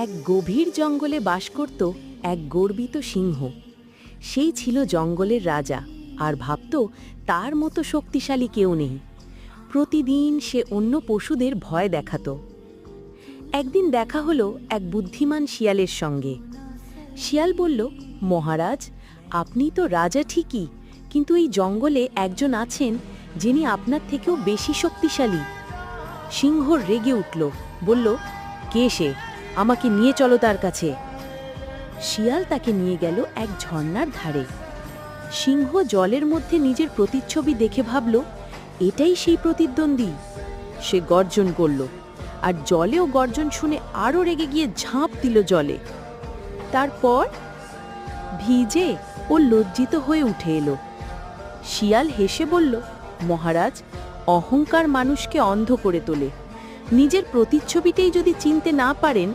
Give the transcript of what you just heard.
এক গভীর জঙ্গলে বাস করত এক গর্বিত সিংহ। সেই ছিল জঙ্গলের রাজা আর ভাবত তার মতো শক্তিশালী কেউ নেই। প্রতিদিন সে অন্য পশুদের ভয় দেখাত। একদিন দেখা হলো এক বুদ্ধিমান শিয়ালের সঙ্গে। শিয়াল বলল, মহারাজ, আপনি তো রাজা ঠিকই, কিন্তু এই জঙ্গলে একজন আছেন যিনি আপনার থেকেও বেশি শক্তিশালী। সিংহ রেগে উঠল, বলল, কে সে? আমাকে নিয়ে চলো তার কাছে। শিয়াল তাকে নিয়ে গেল এক ঝর্ণার ধারে। সিংহ জলের মধ্যে নিজের প্রতিচ্ছবি দেখে ভাবল, এটাই সেই প্রতিদ্বন্দ্বী। সে গর্জন করল, আর জলেও গর্জন শুনে আরও রেগে গিয়ে ঝাঁপ দিল জলে। তারপর ভিজে ও লজ্জিত হয়ে উঠে এলো। শিয়াল হেসে বলল, মহারাজ, অহংকার মানুষকে অন্ধ করে তোলে। নিজের প্রতিচ্ছবিটাই যদি চিনতে না পারেন